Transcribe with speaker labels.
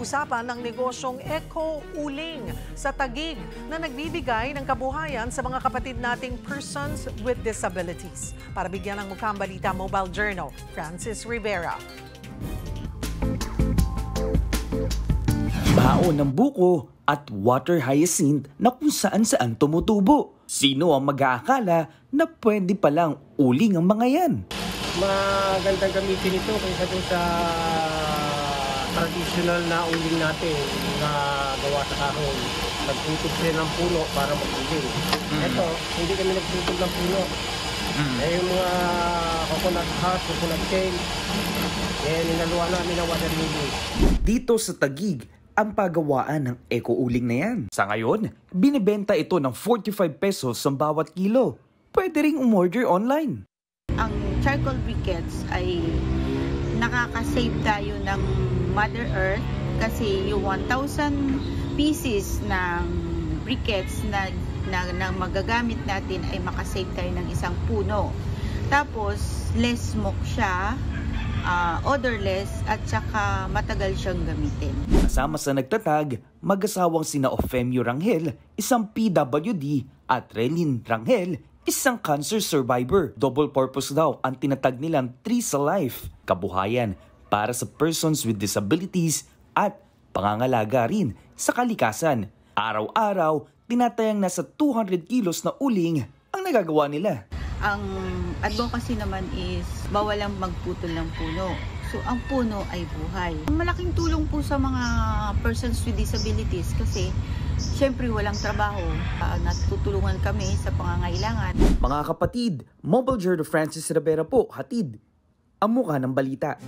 Speaker 1: pag-uusapan ang negosyong eco-uling sa Taguig na nagbibigay ng kabuhayan sa mga kapatid nating persons with disabilities. Para bigyan ng mukhang balita, Mobile Journal, Francis Rivera.
Speaker 2: Baon ng buko at water hyacinth na kung saan-saan tumutubo. Sino ang mag-aakala na pwede palang uling ang mga yan?
Speaker 3: Magandang gamitin ito kaysa doon sa traditional na uling natin na gawa sa kahoy. Nagtutog sila ng puno para mag-uling. Ito, hindi kami nagtutog ng puno. Yung mga coconut husk, coconut tail, ninaluan namin ng water lily.
Speaker 2: Dito sa Taguig, ang pagawaan ng eco-uling na yan. Sa ngayon, binibenta ito ng 45 pesos ang bawat kilo. Pwede ring umorder online.
Speaker 4: Ang charcoal briquettes ay nakaka-save tayo ng Mother Earth kasi yung 1,000 pieces ng briquettes na magagamit natin ay makasave tayo ng isang puno. Tapos, less smoke siya, odorless, at saka matagal siyang gamitin.
Speaker 2: Kasama sa nagtatag, mag-asawang sina Ofemio Rangel, isang PWD, at Relin Rangel, isang cancer survivor. Double purpose daw ang tinatag nilang Trees Alive, kabuhayan para sa persons with disabilities at pangangalaga rin sa kalikasan. Araw-araw, tinatayang nasa 200 kilos na uling ang nagagawa nila.
Speaker 4: Ang advocacy naman is bawal lang magputol ng puno. So, ang puno ay buhay. Malaking tulong po sa mga persons with disabilities kasi siyempre walang trabaho. Natutulungan kami sa pangangailangan.
Speaker 2: Mga kapatid, Mobile Journal Francis Rivera po, hatid ang mukha ng balita.